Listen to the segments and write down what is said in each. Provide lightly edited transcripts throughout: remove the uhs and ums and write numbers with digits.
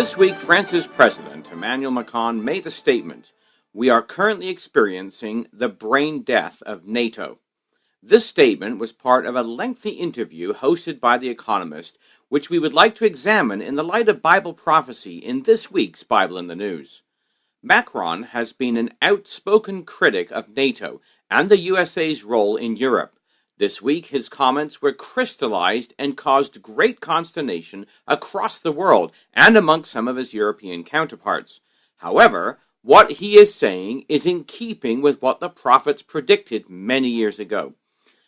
This week, France's President Emmanuel Macron made a statement. We are currently experiencing the brain death of NATO. This statement was part of a lengthy interview hosted by The Economist, which we would like to examine in the light of Bible prophecy in this week's Bible in the News. Macron has been an outspoken critic of NATO and the USA's role in Europe. This week, his comments were crystallized and caused great consternation across the world and amongst some of his European counterparts. However, what he is saying is in keeping with what the prophets predicted many years ago.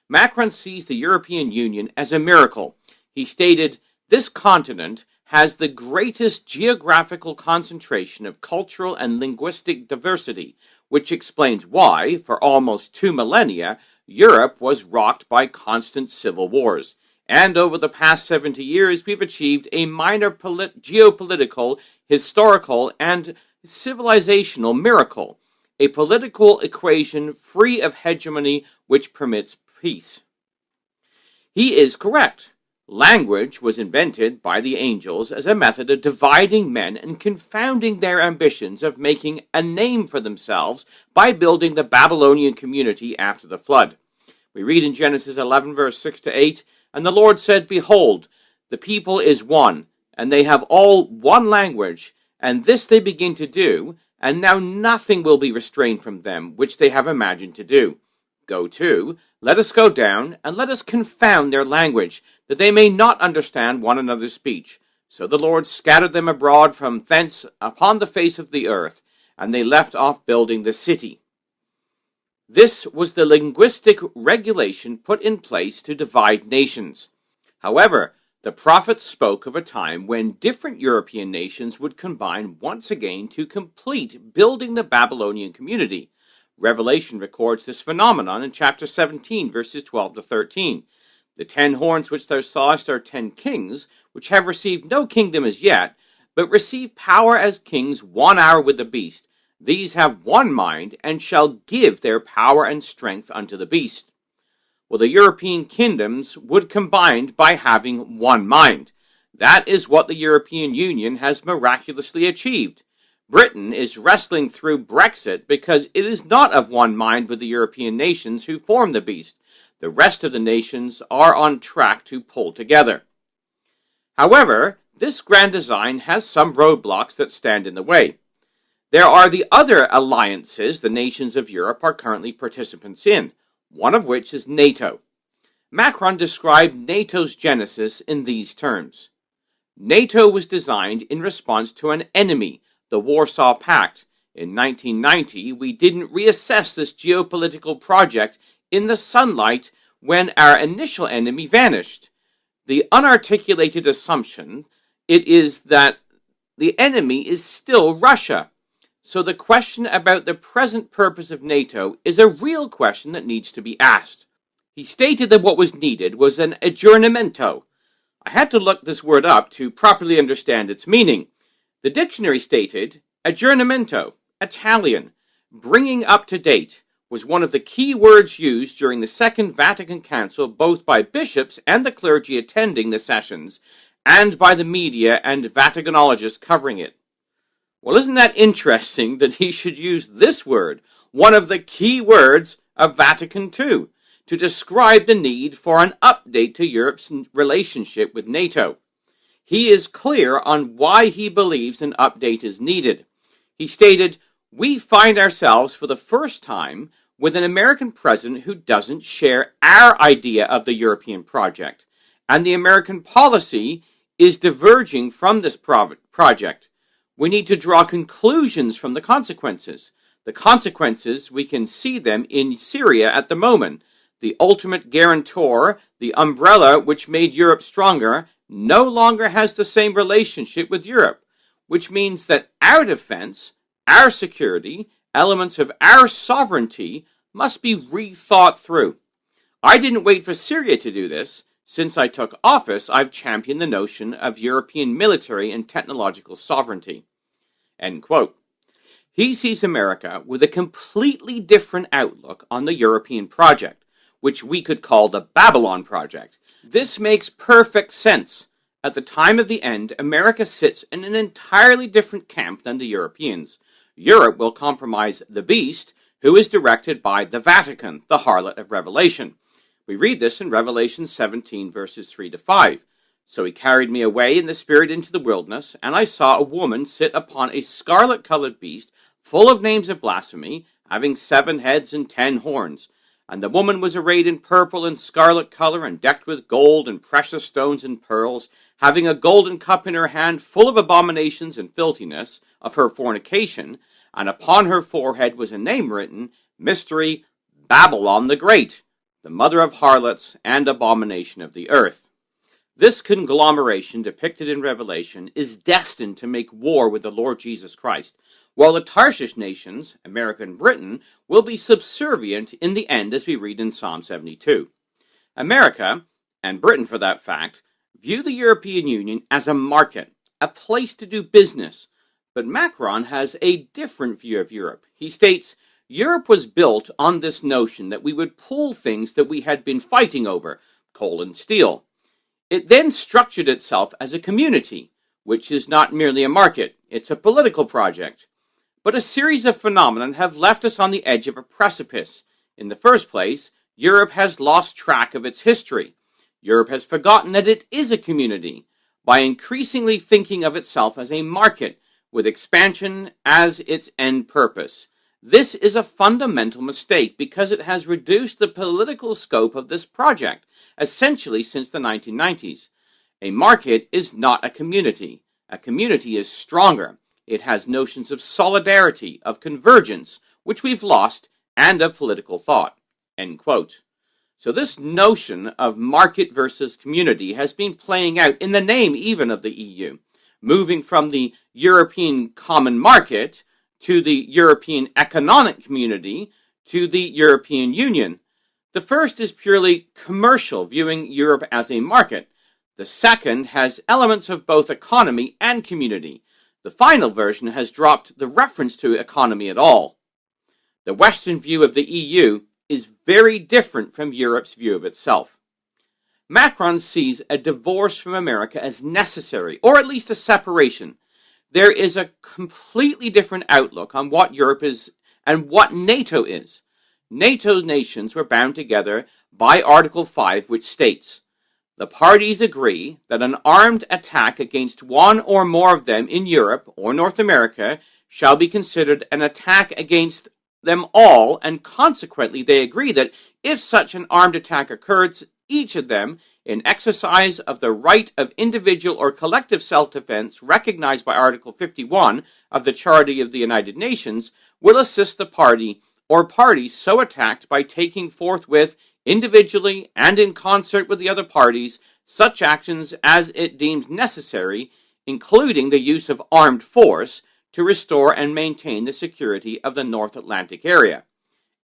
Macron sees the European Union as a miracle. He stated, "This continent has the greatest geographical concentration of cultural and linguistic diversity, which explains why, for almost 2 millennia, Europe was rocked by constant civil wars. And over the past 70 years, we've achieved a minor geopolitical, historical, and civilizational miracle, a political equation free of hegemony which permits peace." He is correct. Language was invented by the angels as a method of dividing men and confounding their ambitions of making a name for themselves by building the Babylonian community after the flood. We read in Genesis 11, verse 6-8, "And the Lord said, Behold, the people is one, and they have all one language, and this they begin to do, and now nothing will be restrained from them, which they have imagined to do. Go to, let us go down, and let us confound their language, that they may not understand one another's speech. So the Lord scattered them abroad from thence upon the face of the earth, and they left off building the city." This was the linguistic regulation put in place to divide nations. However, the prophets spoke of a time when different European nations would combine once again to complete building the Babylonian community. Revelation records this phenomenon in chapter 17, verses 12-13. "The 10 horns which thou sawest are 10 kings, which have received no kingdom as yet, but receive power as kings 1 hour with the beast. These have one mind, and shall give their power and strength unto the beast." Well, the European kingdoms would combine by having one mind. That is what the European Union has miraculously achieved. Britain is wrestling through Brexit because it is not of one mind with the European nations who form the beast. The rest of the nations are on track to pull together. However, this grand design has some roadblocks that stand in the way. There are the other alliances the nations of Europe are currently participants in, one of which is NATO. Macron described NATO's genesis in these terms. "NATO was designed in response to an enemy, the Warsaw Pact. In 1990, we didn't reassess this geopolitical project in the sunlight when our initial enemy vanished. The unarticulated assumption it is that the enemy is still Russia. So the question about the present purpose of NATO is a real question that needs to be asked." He stated that what was needed was an aggiornamento. I had to look this word up to properly understand its meaning. The dictionary stated, aggiornamento, Italian, bringing up to date, was one of the key words used during the Second Vatican Council both by bishops and the clergy attending the sessions, and by the media and Vaticanologists covering it. Well, isn't that interesting that he should use this word, one of the key words of Vatican II, to describe the need for an update to Europe's relationship with NATO? He is clear on why he believes an update is needed. He stated, "We find ourselves for the first time with an American president who doesn't share our idea of the European project, and the American policy is diverging from this project. We need to draw conclusions from the consequences. The consequences, we can see them in Syria at the moment. The ultimate guarantor, the umbrella which made Europe stronger, no longer has the same relationship with Europe, which means that our defense, our security, elements of our sovereignty must be rethought through. I didn't wait for Syria to do this. Since I took office, I've championed the notion of European military and technological sovereignty." End quote. He sees America with a completely different outlook on the European project, which we could call the Babylon Project. This makes perfect sense. At the time of the end, America sits in an entirely different camp than the Europeans. Europe will compromise the beast, who is directed by the Vatican, the harlot of Revelation. We read this in Revelation 17, verses 3 to 5. So he carried me away in the spirit into the wilderness, and I saw a woman sit upon a scarlet-colored beast, full of names of blasphemy, having 7 heads and 10 horns. And the woman was arrayed in purple and scarlet color, and decked with gold and precious stones and pearls, having a golden cup in her hand, full of abominations and filthiness of her fornication, and upon her forehead was a name written, Mystery, Babylon the Great, the mother of harlots and abomination of the earth. This conglomeration depicted in Revelation is destined to make war with the Lord Jesus Christ, while the Tarshish nations, America and Britain, will be subservient in the end, as we read in Psalm 72. America, and Britain for that fact, view the European Union as a market, a place to do business. But Macron has a different view of Europe. He states, Europe was built on this notion that we would pool things that we had been fighting over, coal and steel. It then structured itself as a community, which is not merely a market, it's a political project. But a series of phenomena have left us on the edge of a precipice. In the first place, Europe has lost track of its history. Europe has forgotten that it is a community, by increasingly thinking of itself as a market, with expansion as its end purpose. This is a fundamental mistake because it has reduced the political scope of this project, essentially since the 1990s. A market is not a community. A community is stronger. It has notions of solidarity, of convergence, which we've lost, and of political thought. End quote. So this notion of market versus community has been playing out in the name even of the EU, moving from the European Common Market to the European Economic Community to the European Union. The first is purely commercial, viewing Europe as a market. The second has elements of both economy and community. The final version has dropped the reference to economy at all. The Western view of the EU is very different from Europe's view of itself. Macron sees a divorce from America as necessary, or at least a separation. There is a completely different outlook on what Europe is and what NATO is. NATO nations were bound together by Article 5, which states, the parties agree that an armed attack against one or more of them in Europe or North America shall be considered an attack against them all, and consequently they agree that if such an armed attack occurs, each of them, in exercise of the right of individual or collective self-defense recognized by Article 51 of the Charter of the United Nations, will assist the party or parties so attacked by taking forthwith, individually and in concert with the other parties, such actions as it deems necessary, including the use of armed force, to restore and maintain the security of the North Atlantic area.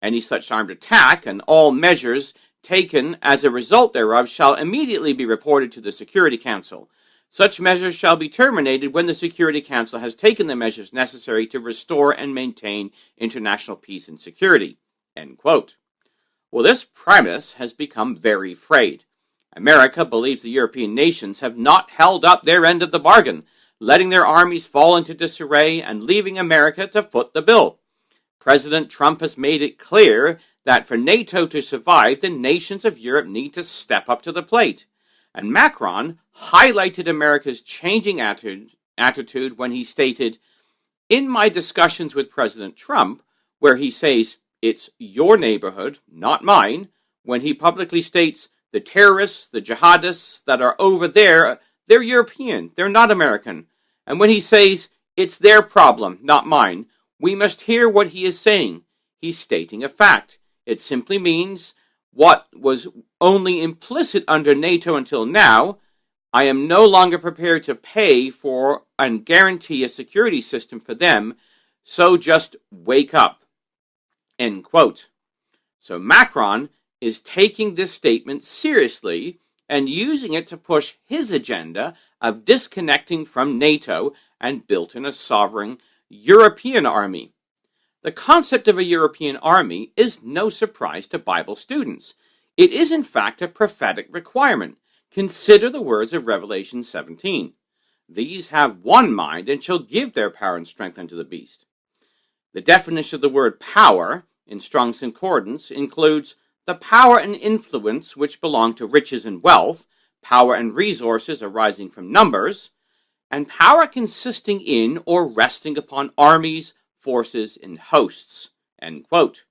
Any such armed attack and all measures taken as a result thereof shall immediately be reported to the Security Council. Such measures shall be terminated when the Security Council has taken the measures necessary to restore and maintain international peace and security. End quote. Well, this premise has become very frayed. America believes the European nations have not held up their end of the bargain, letting their armies fall into disarray and leaving America to foot the bill. President Trump has made it clear that for NATO to survive, the nations of Europe need to step up to the plate. And Macron highlighted America's changing attitude when he stated, in my discussions with President Trump, where he says, it's your neighborhood, not mine, when he publicly states, the terrorists, the jihadists that are over there, they're European, they're not American. And when he says, it's their problem, not mine, we must hear what he is saying. He's stating a fact. It simply means what was only implicit under NATO until now. I am no longer prepared to pay for and guarantee a security system for them, so just wake up. End quote. So Macron is taking this statement seriously and using it to push his agenda of disconnecting from NATO and building a sovereign European army. The concept of a European army is no surprise to Bible students. It is in fact a prophetic requirement. Consider the words of Revelation 17. These have one mind and shall give their power and strength unto the beast. The definition of the word power in Strong's Concordance includes the power and influence which belong to riches and wealth, power and resources arising from numbers, and power consisting in or resting upon armies, forces, and hosts. End quote.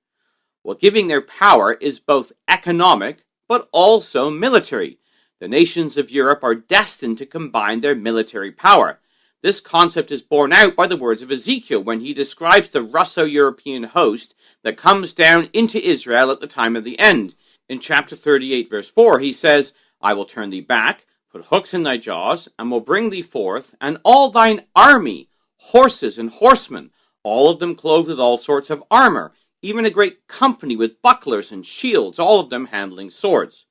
Well, giving their power is both economic but also military. The nations of Europe are destined to combine their military power. This concept is borne out by the words of Ezekiel when he describes the Russo-European host that comes down into Israel at the time of the end. In chapter 38, verse 4, he says, I will turn thee back, put hooks in thy jaws, and will bring thee forth, and all thine army, horses and horsemen, all of them clothed with all sorts of armor, even a great company with bucklers and shields, all of them handling swords.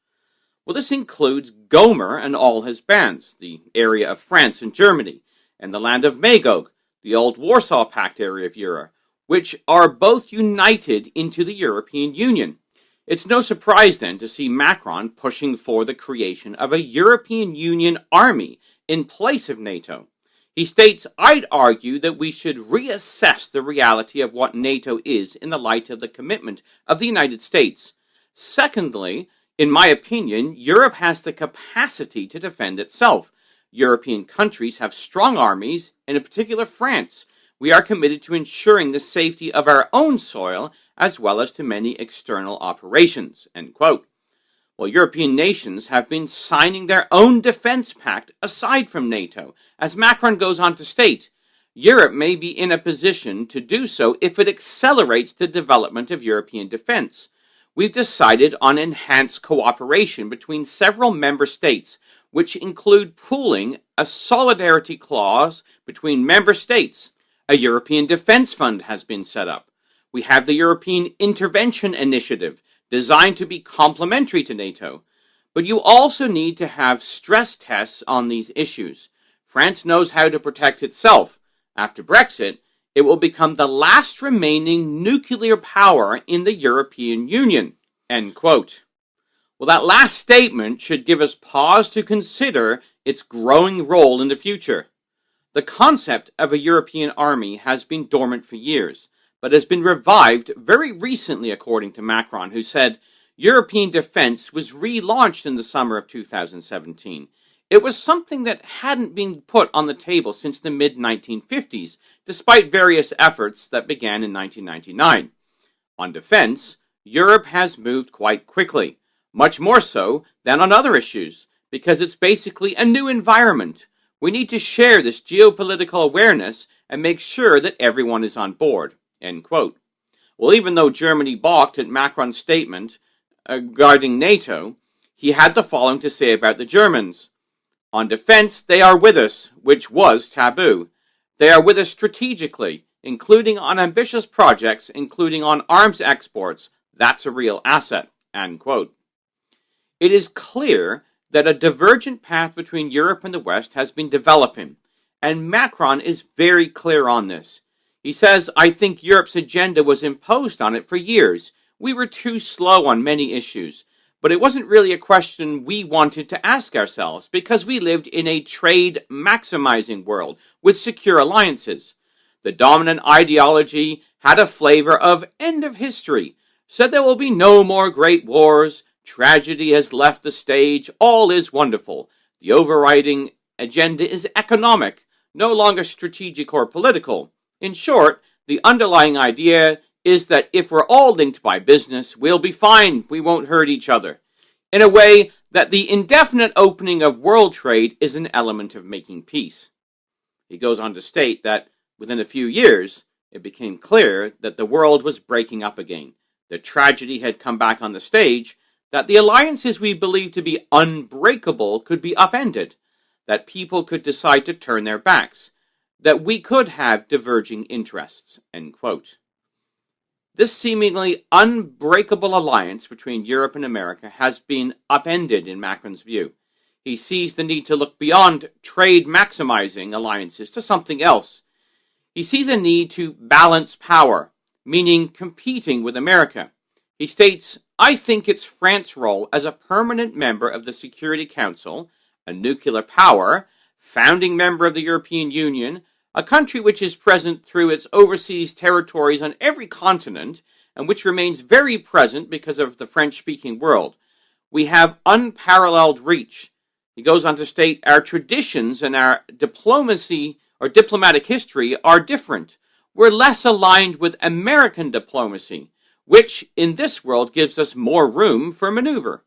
Well, this includes Gomer and all his bands, the area of France and Germany, and the land of Magog, the old Warsaw Pact area of Europe, which are both united into the European Union. It's no surprise then to see Macron pushing for the creation of a European Union army in place of NATO. He states, I'd argue that we should reassess the reality of what NATO is in the light of the commitment of the United States. Secondly, in my opinion, Europe has the capacity to defend itself. European countries have strong armies, and in particular France. We are committed to ensuring the safety of our own soil as well as to many external operations. End quote. Well, European nations have been signing their own defense pact aside from NATO. As Macron goes on to state, Europe may be in a position to do so if it accelerates the development of European defense. We've decided on enhanced cooperation between several member states, which include pooling a solidarity clause between member states. A European Defence Fund has been set up. We have the European Intervention Initiative, designed to be complementary to NATO. But you also need to have stress tests on these issues. France knows how to protect itself. After Brexit, it will become the last remaining nuclear power in the European Union. End quote. Well, that last statement should give us pause to consider its growing role in the future. The concept of a European army has been dormant for years, but has been revived very recently, according to Macron, who said European defense was relaunched in the summer of 2017. It was something that hadn't been put on the table since the mid-1950s, despite various efforts that began in 1999. On defense, Europe has moved quite quickly, much more so than on other issues, because it's basically a new environment. We need to share this geopolitical awareness and make sure that everyone is on board. End quote. Well, even though Germany balked at Macron's statement regarding NATO, he had the following to say about the Germans. On defense, they are with us, which was taboo. They are with us strategically, including on ambitious projects, including on arms exports. That's a real asset. End quote. It is clear that a divergent path between Europe and the West has been developing, and Macron is very clear on this. He says, I think Europe's agenda was imposed on it for years. We were too slow on many issues, but it wasn't really a question we wanted to ask ourselves because we lived in a trade maximizing world with secure alliances. The dominant ideology had a flavor of end of history, said there will be no more great wars, tragedy has left the stage, all is wonderful. The overriding agenda is economic, no longer strategic or political. In short, the underlying idea is that if we're all linked by business, we'll be fine, we won't hurt each other. In a way that the indefinite opening of world trade is an element of making peace. He goes on to state that within a few years, it became clear that the world was breaking up again. The tragedy had come back on the stage, that the alliances we believed to be unbreakable could be upended, that people could decide to turn their backs, that we could have diverging interests, end quote. This seemingly unbreakable alliance between Europe and America has been upended in Macron's view. He sees the need to look beyond trade-maximizing alliances to something else. He sees a need to balance power, meaning competing with America. He states, I think it's France's role as a permanent member of the Security Council, a nuclear power, founding member of the European Union, a country which is present through its overseas territories on every continent, and which remains very present because of the French-speaking world. We have unparalleled reach. He goes on to state, our traditions and our diplomacy or diplomatic history are different. We're less aligned with American diplomacy, which in this world gives us more room for maneuver.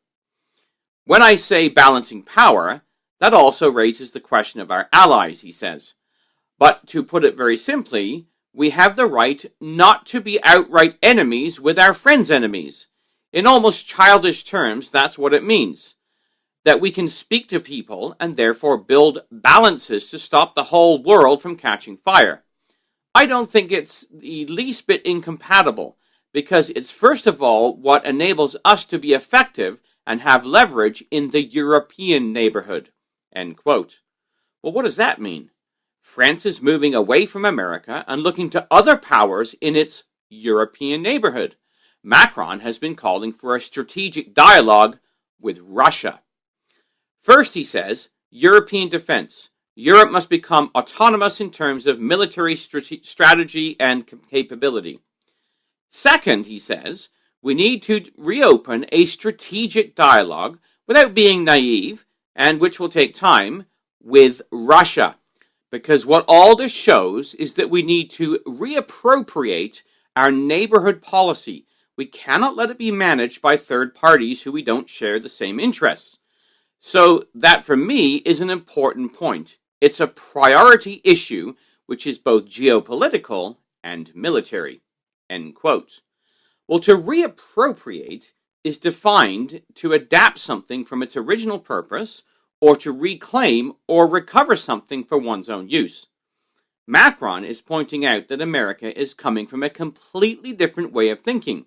When I say balancing power, that also raises the question of our allies, he says. But to put it very simply, we have the right not to be outright enemies with our friends' enemies. In almost childish terms, that's what it means. That we can speak to people and therefore build balances to stop the whole world from catching fire. I don't think it's the least bit incompatible, because it's first of all what enables us to be effective and have leverage in the European neighborhood. End quote. Well, what does that mean? France is moving away from America and looking to other powers in its European neighborhood. Macron has been calling for a strategic dialogue with Russia. First, he says, European defense. Europe must become autonomous in terms of military strategy and capability. Second, he says, we need to reopen a strategic dialogue without being naive, and which will take time, with Russia. Because what all this shows is that we need to reappropriate our neighborhood policy. We cannot let it be managed by third parties who we don't share the same interests. So that, for me, is an important point. It's a priority issue which is both geopolitical and military. End quote. Well, to reappropriate is defined to adapt something from its original purpose or to reclaim or recover something for one's own use. Macron is pointing out that America is coming from a completely different way of thinking.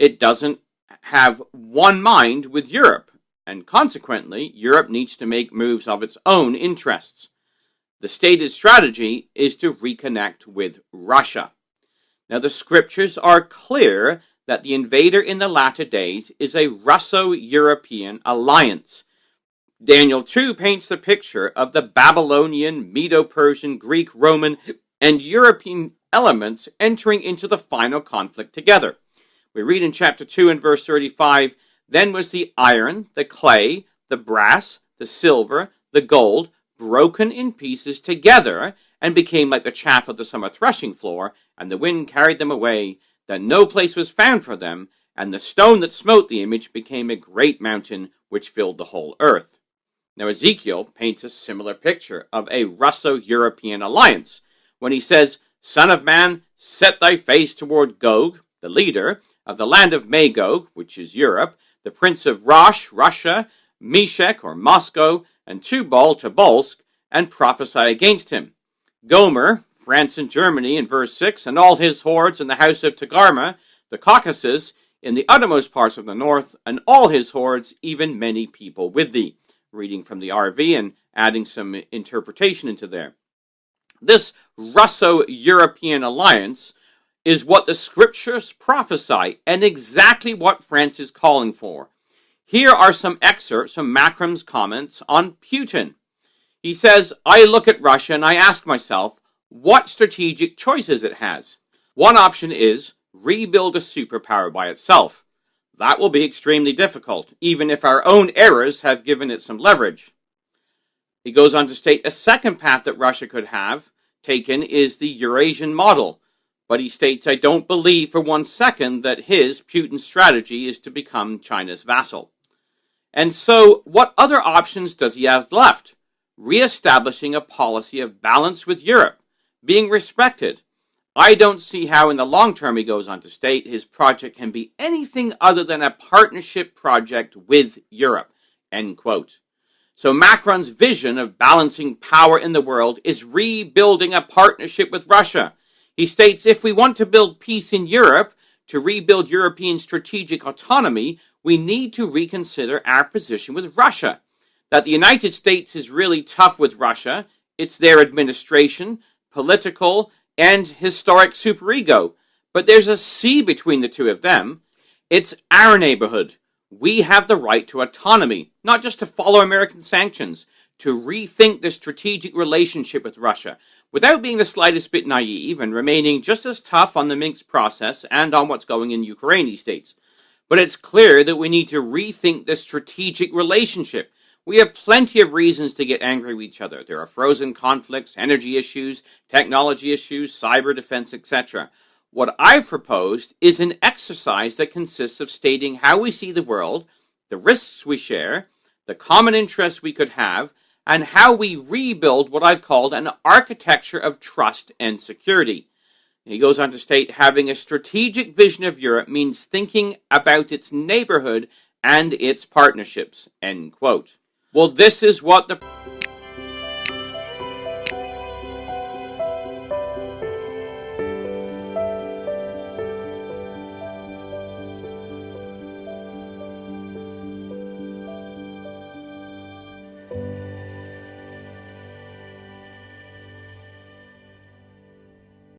It doesn't have one mind with Europe, and consequently, Europe needs to make moves of its own interests. The stated strategy is to reconnect with Russia. Now, the scriptures are clear that the invader in the latter days is a Russo-European alliance. Daniel 2 paints the picture of the Babylonian, Medo-Persian, Greek, Roman, and European elements entering into the final conflict together. We read in chapter 2 and verse 35, then was the iron, the clay, the brass, the silver, the gold, broken in pieces together, and became like the chaff of the summer threshing floor, and the wind carried them away, that no place was found for them, and the stone that smote the image became a great mountain, which filled the whole earth. Now Ezekiel paints a similar picture of a Russo-European alliance, when he says, Son of man, set thy face toward Gog, the leader of the land of Magog, which is Europe, the prince of Rosh, Russia, Meshech or Moscow, and Tubal, Tobolsk, and prophesy against him. Gomer, France and Germany in verse 6, and all his hordes in the house of Togarmah, the Caucasus, in the uttermost parts of the north, and all his hordes, even many people with thee. Reading from the RV and adding some interpretation into there. This Russo-European alliance is what the scriptures prophesy and exactly what France is calling for. Here are some excerpts from Macron's comments on Putin. He says, I look at Russia and I ask myself what strategic choices it has. One option is rebuild a superpower by itself. That will be extremely difficult, even if our own errors have given it some leverage. He goes on to state a second path that Russia could have taken is the Eurasian model. But he states, I don't believe for 1 second that Putin's strategy is to become China's vassal. And so, what other options does he have left? Reestablishing a policy of balance with Europe, being respected. I don't see how in the long term, he goes on to state, his project can be anything other than a partnership project with Europe. End quote. So Macron's vision of balancing power in the world is rebuilding a partnership with Russia. He states, if we want to build peace in Europe, to rebuild European strategic autonomy, we need to reconsider our position with Russia. That the United States is really tough with Russia, it's their administration, political, and historic superego. But there's a sea between the two of them. It's our neighborhood. We have the right to autonomy, not just to follow American sanctions, to rethink the strategic relationship with Russia, without being the slightest bit naive and remaining just as tough on the Minsk process and on what's going in Ukraine these days. But it's clear that we need to rethink this strategic relationship. We have plenty of reasons to get angry with each other. There are frozen conflicts, energy issues, technology issues, cyber defense, etc. What I've proposed is an exercise that consists of stating how we see the world, the risks we share, the common interests we could have, and how we rebuild what I've called an architecture of trust and security. He goes on to state, having a strategic vision of Europe means thinking about its neighborhood and its partnerships, end quote. Well, this is what the